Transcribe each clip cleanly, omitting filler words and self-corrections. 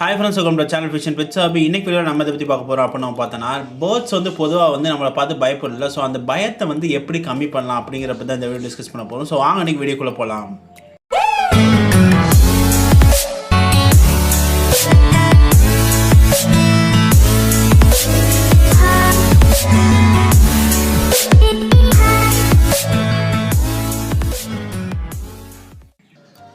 Hi friends, welcome to channel fishandpetshobby. இன்னைக்கு வீடியோல நம்ம இத பத்தி பார்க்க போறோம் அப்ப நம்ம பார்த்தனா பேர்ட்ஸ் பொதுவா நம்மள பார்த்து பயப்படல. சோ அந்த பயத்தை எப்படி கம்மி பண்ணலாம் அப்படிங்கற பத்தி இந்த வீடியோ டிஸ்கஸ் பண்ண போறோம். சோ வாங்க இன்னைக்கு வீடியோக்குள்ள போலாம்.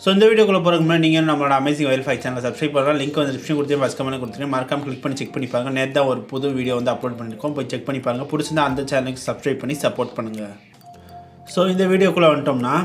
So இந்த வீடியோக்குள்ள போறதுக்கு முன்னாடி நீங்க நம்மளோட அமேசிங் வைல்ட் ஃபைட் சேனலை சப்ஸ்கிரைப் பண்ணலாம். லிங்க் டிஸ்கிரிப்ஷன் கொடுத்து ஃபர்ஸ்ட் கமெண்ட் கொடுத்துருங்க. மறக்காம கிளிக் பண்ணி செக் பண்ணி பாருங்க. நேத்து தான் ஒரு புது வீடியோ அப்லோட் பண்ணிருக்கோம். போய் செக் பண்ணி பாருங்க. பிடிச்சிருந்தா அந்த சேனலுக்கு சப்ஸ்கிரைப் பண்ணி சப்போர்ட் பண்ணுங்க. ஸோ இந்த வீடியோக்குள்ள வந்துட்டோம்னா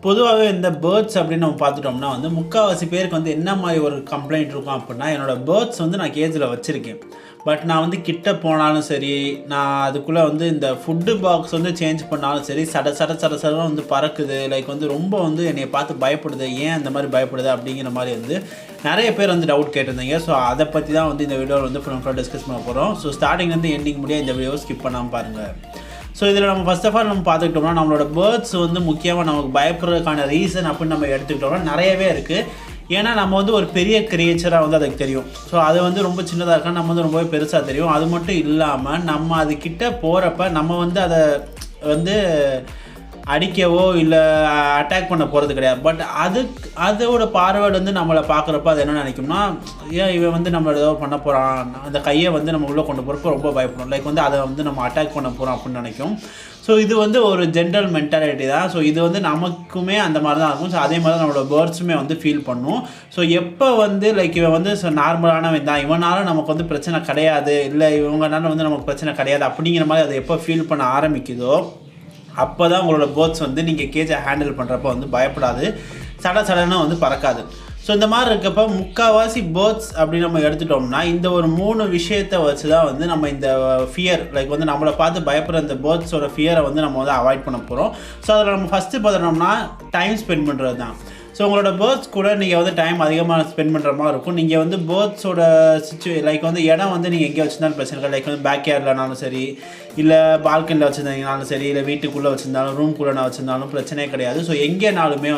பொதுவாகவே இந்த பேர்ட்ஸ் அப்படின்னு நம்ம பார்த்துட்டோம்னா முக்கால்வாசி பேருக்கு என்ன மாதிரி ஒரு கம்ப்ளைண்ட் இருக்கும் அப்படின்னா, என்னோட பேர்ட்ஸ் நான் கேஜில் வச்சுருக்கேன், பட் நான் கிட்ட போனாலும் சரி, நான் அதுக்குள்ளே இந்த ஃபுட்டு பாக்ஸ் சேஞ்ச் பண்ணாலும் சரி, சட பறக்குது, லைக் ரொம்ப என்னை பார்த்து பயப்படுது, ஏன் அந்த மாதிரி பயப்படுது அப்படிங்கிற மாதிரி நிறைய பேர் டவுட் கேட்டிருந்தீங்க. ஸோ அதை பற்றி தான் இந்த வீடியோவில் ஃபுல்லாக டிஸ்கஸ் பண்ண போகிறோம். ஸோ ஸ்டார்டிங்லேருந்து எண்டிங் முடிய இந்த வீடியோவை ஸ்கிப் பண்ணாமல் பாருங்கள். ஸோ இதில் நம்ம ஃபர்ஸ்ட் ஆஃப் ஆல் நம்ம பார்த்துக்கிட்டோம்னா, நம்மளோட பேர்ட்ஸ் முக்கியமாக நமக்கு பயப்படுறதுக்கான ரீசன் அப்படின்னு நம்ம எடுத்துக்கிட்டோம்னா நிறையவே இருக்குது. ஏன்னா நம்ம ஒரு பெரிய கிரியேச்சராக அதுக்கு தெரியும். ஸோ அது ரொம்ப சின்னதாக இருக்கா, நம்ம ரொம்பவே பெருசாக தெரியும். அது மட்டும் இல்லாமல் நம்ம அதுக்கிட்ட போகிறப்ப நம்ம அதை அடிக்கவோ இல்லை அட்டாக் பண்ண போகிறது கிடையாது. பட் அதோட பார்வையில் நம்மளை பார்க்குறப்ப அது என்ன நினைக்கும்னா, ஏன் இவன் நம்மளை ஏதோ பண்ண போகிறான், அந்த கையை நம்ம உள்ளே கொண்டு போகிறப்ப ரொம்ப பயப்படும், லைக் அதை நம்ம அட்டாக் பண்ண போகிறோம் அப்படின்னு நினைக்கும். ஸோ இது ஒரு ஜென்ரல் மென்டாலிட்டி தான். ஸோ இது நமக்குமே அந்த மாதிரி தான் இருக்கும். ஸோ அதே மாதிரி தான் நம்மளோட பேர்ட்ஸுமே ஃபீல் பண்ணும். ஸோ எப்போ லைக் இவன் நார்மலானவன் தான், இவனால் நமக்கு பிரச்சனை கிடையாது, இல்லை இவங்கனால நமக்கு பிரச்சனை கிடையாது அப்படிங்கிற மாதிரி அதை எப்போ ஃபீல் பண்ண ஆரம்பிக்குதோ அப்போ தான் உங்களோட பேர்ட்ஸ் நீங்கள் கேஜை ஹேண்டில் பண்ணுறப்ப பயப்படாது, சடன்னு பறக்காது. ஸோ இந்த மாதிரி இருக்கப்போ முக்கால்வாசி பேர்ட்ஸ் அப்படின்னு நம்ம எடுத்துட்டோம்னா இந்த ஒரு 3 விஷயத்தை வச்சு தான் நம்ம இந்த ஃபியர், லைக் நம்மளை பார்த்து பயப்படுற இந்த பேர்ட்ஸோட ஃபியரை நம்ம அவாய்ட் பண்ண போகிறோம். ஸோ அதில் நம்ம ஃபஸ்ட்டு பார்த்தோம்னா டைம் ஸ்பெண்ட் பண்ணுறது தான். ஸோ உங்களோட பேர்ட்ஸ் கூட நீங்கள் டைம் அதிகமாக ஸ்பெண்ட் பண்ணுற மாதிரி இருக்கும். நீங்கள் பேர்ட்ஸோட லைக் இடம் நீங்கள் எங்கே வச்சுருந்தாலும் பிரச்சனை இல்லை. லைக் பேக் யார்ட்லனாலும் சரி, இல்லை பால்கனியில் வச்சுருந்தீங்கனாலும் சரி, இல்லை வீட்டுக்குள்ளே வச்சுருந்தாலும், ரூம்குள்ளே வச்சுருந்தாலும் பிரச்சனையே கிடையாது. ஸோ எங்கேனாலுமே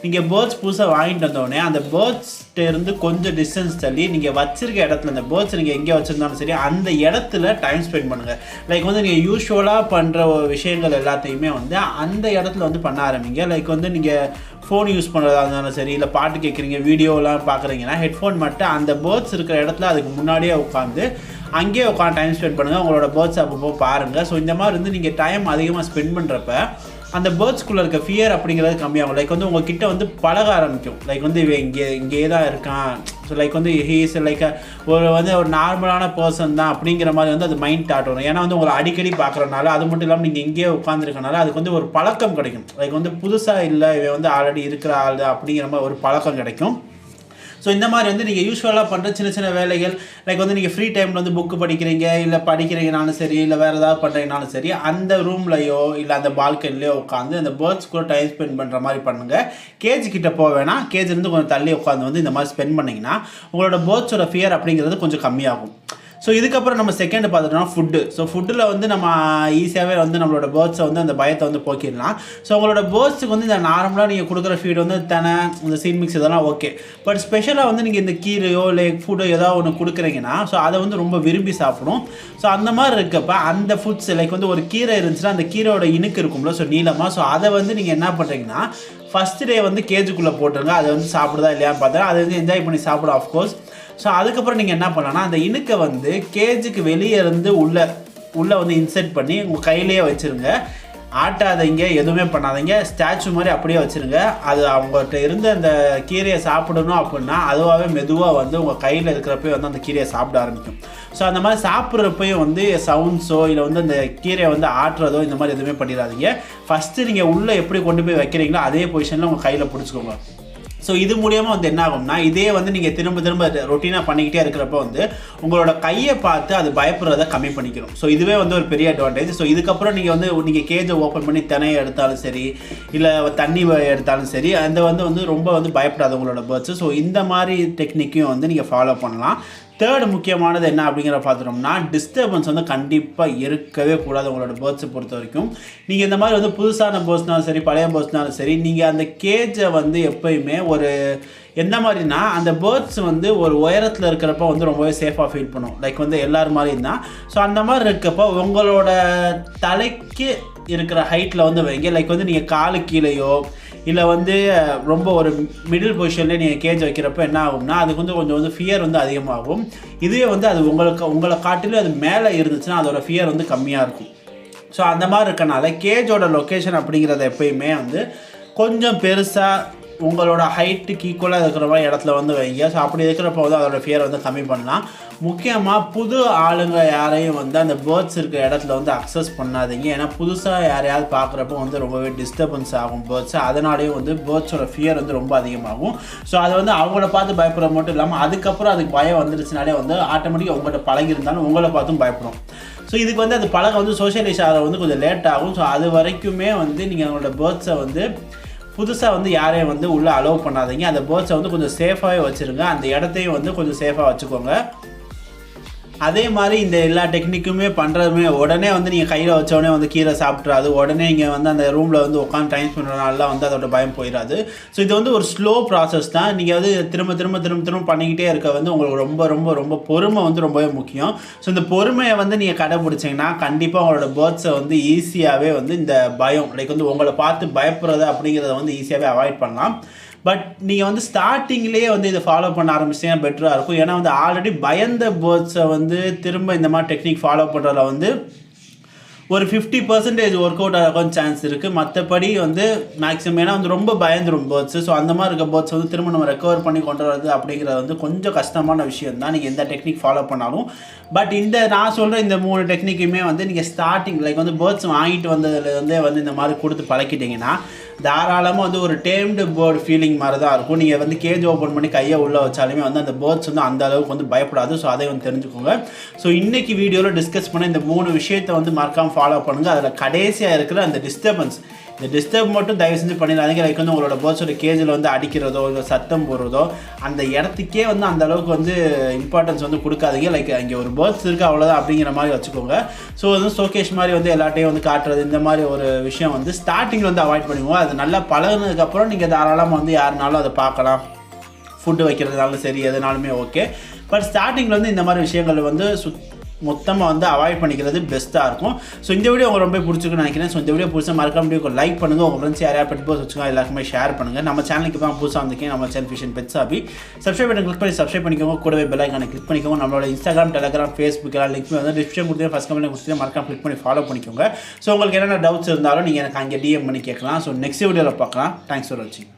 நீங்கள் பேர்ட்ஸ் புதுசாக வாங்கிட்டு வந்தோடனே அந்த பேர்ட்ஸ்கிட்டேருந்து கொஞ்சம் டிஸ்டன்ஸ் தள்ளி நீங்கள் வச்சுருக்க இடத்துல, அந்த பேர்ட்ஸ் நீங்கள் எங்கே வச்சுருந்தாலும் சரி அந்த இடத்துல டைம் ஸ்பெண்ட் பண்ணுங்கள். லைக் நீங்கள் யூஸ்வலாக பண்ணுற விஷயங்கள் எல்லாத்தையுமே அந்த இடத்துல பண்ண ஆரம்பிங்க. லைக் நீங்கள் ஃபோன் யூஸ் பண்ணுறதா இருந்தாலும் சரி, இல்லை பாட்டு கேட்குறீங்க, வீடியோலாம் பார்க்குறீங்கன்னா ஹெட்ஃபோன் மட்டும் அந்த பேர்ட்ஸ் இருக்கிற இடத்துல அதுக்கு முன்னாடியே உட்காந்து அங்கேயே உட்காந்து டைம் ஸ்பெண்ட் பண்ணுங்கள். உங்களோட பேர்ட்ஸ் அப்பப்போ பாருங்கள். ஸோ இந்த மாதிரி நீங்கள் டைம் அதிகமாக ஸ்பெண்ட் பண்ணுறப்ப அந்த பேர்ட்ஸ்குள்ளே இருக்க ஃபியர் அப்படிங்கிறது கம்மியாகும். லைக் உங்கள்கிட்ட பழக ஆரம்பிக்கும். லைக் இவன் இங்கே தான் இருக்கான். ஸோ லைக் ஹீஸ் லைக் ஒரு நார்மலான பர்சன் தான் அப்படிங்கிற மாதிரி அது மைண்ட் தாட் வரும். ஏன்னா உங்களை அடிக்கடி பார்க்குறனால, அது மட்டும் இல்லாமல் நீங்கள் இங்கேயே உட்காந்துருக்கனால அதுக்கு ஒரு பழக்கம் கிடைக்கும். லைக் புதுசாக இல்லை, இவன் ஆல்ரெடி இருக்கிற ஆள் அப்படிங்கிற மாதிரி ஒரு பழக்கம் கிடைக்கும். ஸோ இந்த மாதிரி நீங்கள் யூஸ்வலாக பண்ணுற சின்ன சின்ன வேலைகள், லைக் நீங்கள் ஃப்ரீ டைமில் புக்கு படிக்கிறீங்க, இல்லை படிக்கிறீங்கனாலும் சரி, இல்லை வேறு ஏதாவது பண்ணுறீங்கனாலும் சரி, அந்த ரூம்லையோ இல்லை அந்த பால்கனிலையோ உட்காந்து அந்த பேர்ட்ஸ் கூட டைம் ஸ்பெண்ட் பண்ணுற மாதிரி பண்ணுங்கள். கேஜ் கிட்ட போக வேணாம், கேஜ்லேருந்து கொஞ்சம் தள்ளி உட்காந்து இந்த மாதிரி ஸ்பெண்ட் பண்ணிங்கன்னா உங்களோட பேர்ட்ஸோட ஃபியர் அப்படிங்கிறது கொஞ்சம் கம்மியாகும். ஸோ இதுக்கப்புறம் நம்ம செகண்ட் பார்த்துட்டோம்னா ஃபுட்டு. ஸோ ஃபுட்டில் நம்ம ஈஸியாகவே நம்மளோட பேர்ட்ஸை அந்த பயத்தை போக்கிடலாம். ஸோ உங்களோட பேர்ட்ஸுக்கு இந்த நார்மலாக நீங்கள் கொடுக்குற ஃபீடு தெனை, இந்த சீட் மிக்ஸ் இதெல்லாம் ஓகே. பட் ஸ்பெஷலாக நீங்கள் இந்த கீரையோ இல்லை ஃபுட்டோ ஏதாவது ஒன்று கொடுக்குறீங்கன்னா ஸோ அதை ரொம்ப விரும்பி சாப்பிடும். ஸோ அந்த மாதிரி இருக்கப்போ அந்த ஃபுட்ஸ் லைக் ஒரு கீரை இருந்துச்சுன்னா அந்த கீரையோட இனுக்கு இருக்கும்ல, ஸோ நீளமாக, ஸோ அதை நீங்கள் என்ன பண்ணுறீங்கன்னா ஃபஸ்ட் டே கேஜுக்குள்ளே போட்டுருங்க. அதை சாப்பிடுதா இல்லையான்னு பார்த்தா அதை என்ஜாய் பண்ணி சாப்பிடும் ஆஃப்கோர்ஸ். ஸோ அதுக்கப்புறம் நீங்கள் என்ன பண்ணலாம்னா அந்த இனுக்கை கேஜுக்கு வெளியே இருந்து உள்ளே இன்செர்ட் பண்ணி உங்கள் கையிலேயே வச்சுருங்க. ஆட்டாதீங்க, எதுவுமே பண்ணாதீங்க, ஸ்டாச்சு மாதிரி அப்படியே வச்சுருங்க. அது அவங்கள்ட்ட இருந்து அந்த கீரையை சாப்பிடணும் அப்படின்னா அதுவாகவே மெதுவாக உங்கள் கையில் இருக்கிறப்பே அந்த கீரையை சாப்பிட ஆரம்பிக்கும். ஸோ அந்த மாதிரி சாப்பிட்றப்பையும் சவுண்ட்ஸோ இல்லை அந்த கீரையை ஆட்டுறதோ இந்த மாதிரி எதுவுமே பண்ணிடாதீங்க. ஃபஸ்ட்டு நீங்கள் உள்ளே எப்படி கொண்டு போய் வைக்கிறீங்களோ அதே பொசிஷனில் உங்கள் கையில் பிடிச்சிக்கோங்க. ஸோ இது மூலியமாக என்ன ஆகும்னா, இதே நீங்கள் திரும்ப ரொட்டீனாக பண்ணிக்கிட்டே இருக்கிறப்ப உங்களோட கையை பார்த்து அது பயப்படுறதை கம்மி பண்ணிக்கிறோம். ஸோ இதுவே ஒரு பெரிய அட்வான்டேஜ். ஸோ இதுக்கப்புறம் நீங்கள் கேஜை ஓப்பன் பண்ணி தினையை எடுத்தாலும் சரி, இல்லை தண்ணி எடுத்தாலும் சரி, அந்த ரொம்ப பயப்படாது உங்களோட பேர்ட்ஸு. ஸோ இந்த மாதிரி டெக்னிக்கையும் நீங்கள் ஃபாலோ பண்ணலாம். தேர்ட் முக்கியமானது என்ன அப்படிங்கிறத பார்த்துட்டோம்னா டிஸ்டர்பன்ஸ் வந்து கண்டிப்பாக இருக்கவே கூடாது உங்களோட பேர்ட்ஸை பொறுத்த வரைக்கும். நீங்கள் இந்த மாதிரி வந்து புதுசான பேர்ட்ஸ்னாலும் சரி பழைய பேர்ட்ஸ்னாலும் சரி நீங்கள் அந்த கேஜை வந்து எப்போயுமே ஒரு எந்த மாதிரினா அந்த பேர்ட்ஸ் வந்து ஒரு உயரத்தில் இருக்கிறப்ப வந்து ரொம்பவே சேஃபாக ஃபீல் பண்ணும். லைக் வந்து எல்லாரும் மாதிரியும் தான். ஸோ அந்த மாதிரி இருக்கப்போ உங்களோட தலைக்கு இருக்கிற ஹைட்டில் வந்து வைங்க. லைக் வந்து நீங்கள் காலு கீழேயோ இல்லை வந்து ரொம்ப ஒரு மிடில் பொசிஷன்லேயே நீங்கள் கேஜ் வைக்கிறப்ப என்ன ஆகும்னா அதுக்கு வந்து கொஞ்சம் வந்து ஃபியர் வந்து அதிகமாகும். இதுவே வந்து அது உங்களை காட்டிலும் அது மேலே இருந்துச்சுன்னா அதோட ஃபியர் வந்து கம்மியாக இருக்கும். ஸோ அந்த மாதிரி இருக்கனால கேஜோட லொக்கேஷன் அப்படிங்கிறத எப்பயுமே வந்து கொஞ்சம் பெருசாக உங்களோட ஹைட்டுக்கு ஈக்குவலாக இருக்கிற மாதிரி இடத்துல வந்து வைங்க. ஸோ அப்படி இருக்கிறப்ப வந்து அதோட ஃபியர் வந்து கம்மி பண்ணலாம். முக்கியமாக புது ஆளுங்க யாரையும் வந்து அந்த பேர்ட்ஸ் இருக்கிற இடத்துல வந்து அக்சஸ் பண்ணாதீங்க. ஏன்னா புதுசாக யாரையாவது பார்க்குறப்ப வந்து ரொம்பவே டிஸ்டர்பன்ஸ் ஆகும் பேர்ட்ஸ். அதனாலேயும் வந்து பேர்ட்ஸோட ஃபியர் வந்து ரொம்ப அதிகமாகும். ஸோ அதை வந்து அவங்கள பார்த்து பயப்படுறது மட்டும் இல்லாமல் அதுக்கப்புறம் அதுக்கு பயம் வந்துருச்சுனாலே வந்து ஆட்டோமேட்டிக்காக உங்கள்கிட்ட பழகிருந்தாலும் உங்களை பார்த்தும் பயப்படும். ஸோ இதுக்கு வந்து அது பழக வந்து சோஷியலைஸ் ஆக வந்து கொஞ்சம் லேட் ஆகும். ஸோ அது வரைக்குமே வந்து நீங்கள் உங்களோட பேர்ட்ஸை வந்து புதுசாக வந்து யாரையும் வந்து உள்ளே அலோவ் பண்ணாதீங்க. அந்த பேர்ட்ஸை வந்து கொஞ்சம் சேஃபாகவே வச்சுருங்க. அந்த இடத்தையும் வந்து கொஞ்சம் சேஃபாக வச்சுக்கோங்க. அதே மாதிரி இந்த எல்லா டெக்னிக்குமே பண்ணுறதுமே உடனே வந்து நீங்கள் கையில் வச்சோடனே வந்து கீரை சாப்பிட்றாது. உடனே நீங்கள் வந்து அந்த ரூமில் வந்து உட்காந்து டைம் பண்ணுறதுனால வந்து அதோட பயம் போயிடாது. ஸோ இது வந்து ஒரு ஸ்லோ ப்ராசஸ் தான். நீங்கள் வந்து திரும்ப பண்ணிக்கிட்டே இருக்க வந்து உங்களுக்கு ரொம்ப ரொம்ப ரொம்ப பொறுமை வந்து ரொம்பவே முக்கியம். ஸோ இந்த பொறுமையை வந்து நீங்கள் கடைப்பிடிச்சிங்கன்னா கண்டிப்பாக உங்களோட பேர்ட்ஸை வந்து ஈஸியாகவே வந்து இந்த பயம் லைக் வந்து உங்களை பார்த்து பயப்படுறது அப்படிங்கிறத வந்து ஈஸியாகவே அவாய்ட் பண்ணலாம். பட் நீங்கள் வந்து ஸ்டார்டிங்லேயே வந்து இதை ஃபாலோ பண்ண ஆரம்பிச்சிங்கன்னா பெட்டராக இருக்கும். ஏன்னா வந்து ஆல்ரெடி பயந்த பேர்ட்ஸை வந்து திரும்ப இந்த மாதிரி டெக்னிக் ஃபாலோ பண்ணுறதுல வந்து ஒரு 50% ஒர்க் அவுட் ஆகும் சான்ஸ் இருக்குது. மற்றபடி வந்து மேக்ஸிமம் ஏன்னா வந்து ரொம்ப பயந்துடும் பேர்ட்ஸு. ஸோ அந்த மாதிரி இருக்க பேர்ட்ஸ் வந்து திரும்ப நம்ம ரெக்கவர் பண்ணி கொண்டு வரது அப்படிங்கிறது வந்து கொஞ்சம் கஷ்டமான விஷயம் தான் நீங்கள் எந்த டெக்னிக் ஃபாலோ பண்ணாலும். பட் இந்த நான் சொல்கிற இந்த 3 டெக்னிக்குமே வந்து நீங்கள் ஸ்டார்டிங் லைக் வந்து பேர்ட்ஸ் வாங்கிட்டு வந்ததுலேருந்தே வந்து இந்த மாதிரி கொடுத்து பழக்கிட்டிங்கன்னா தாராளமாக வந்து ஒரு டேம்டு பேர்டு ஃபீலிங் மாதிரி தான் இருக்கும். நீங்கள் வந்து கேஜ் ஓப்பன் பண்ணி கையை உள்ளே வச்சாலுமே வந்து அந்த பேர்ட்ஸ் வந்து அந்த அளவுக்கு வந்து பயப்படாது. ஸோ அதை வந்து தெரிஞ்சுக்கோங்க. ஸோ இன்றைக்கி வீடியோவில் டிஸ்கஸ் பண்ண இந்த 3 விஷயத்தை வந்து மறக்காமல் ஃபாலோ பண்ணுங்கள். அதில் கடைசியாக இருக்கிற அந்த டிஸ்டர்பன்ஸ் இந்த டிஸ்டர்ப் மட்டும் தயவு செஞ்சு பண்ணிடாதீங்க. லைக் வந்து உங்களோட பேர்ட்ஸோட கேஜில் வந்து அடிக்கிறதோ இல்லை சத்தம் போடுறதோ அந்த இடத்துக்கே வந்து அந்த அளவுக்கு வந்து இம்பார்ட்டன்ஸ் வந்து கொடுக்காதீங்க. லைக் இங்கே ஒரு பேர்ட்ஸ் இருக்குது அவ்வளோதான் அப்படிங்கிற மாதிரி வச்சுக்கோங்க. ஸோ வந்து ஷோகேஷ் மாதிரி வந்து எல்லாட்டையும் வந்து காட்டுறது இந்த மாதிரி ஒரு விஷயம் வந்து ஸ்டார்டிங்கில் வந்து அவாய்ட் பண்ணிக்குவோம். அது நல்லா பழகுனதுக்கப்புறம் நீங்கள் தாராளமாக வந்து யாருனாலும் அதை பார்க்கலாம். ஃபுட்டு வைக்கிறதுனாலும் சரி எதுனாலுமே ஓகே. பட் ஸ்டார்டிங்கில் வந்து இந்த மாதிரி விஷயங்கள் வந்து மொத்தமாக வந்து அவாய்ட் பண்ணிக்கிறது பெஸ்ட்டாக இருக்கும். ஸோ இந்த வீடியோ உங்களுக்கு ரொம்ப பிடிச்சிருக்குன்னு நினைக்கிறேன். ஸோ இந்த வீடியோ புதுசாக மறக்காம வீடியோ லைக் பண்ணுங்கள். உங்கள் ஃப்ரெண்ட்ஸ் யாரையா பெட் பேர்ட்ஸ் வச்சுக்கோங்க எல்லாருக்குமே ஷேர் பண்ணுங்கள். நம்ம சேனலுக்கு தான் புதுசாக வந்திருக்கேன். நம்ம channel fish and pets hobby subscribe பண்ணி கிளிக் பண்ணி சப்ஸ்கிரைப் பண்ணிக்கோங்க. கூடவே பெல் ஐகானை கிளிக் பண்ணிக்கோங்க. நம்மளோட இன்ஸ்டாகிராம் டெலிகிராம் ஃபேஸ்புக் எல்லாம் லிங்க் வந்து டிஸ்கிரிப்ஷன் கொடுத்து ஃபஸ்ட் கமெண்ட் கொடுத்து மறக்காம கிளிக் பண்ணி ஃபாலோ பண்ணிக்கோங்க. ஸோ உங்களுக்கு என்னென்ன டவுட்ஸ் இருந்தாலும் நீங்கள் எனக்கு அங்கே டிஎம் பண்ணி கேட்கலாம். ஸோ நெக்ஸ்ட் வீடியோவில் பார்க்கலாம். தேங்க்ஸ் ஃபார் வாட்சிங்.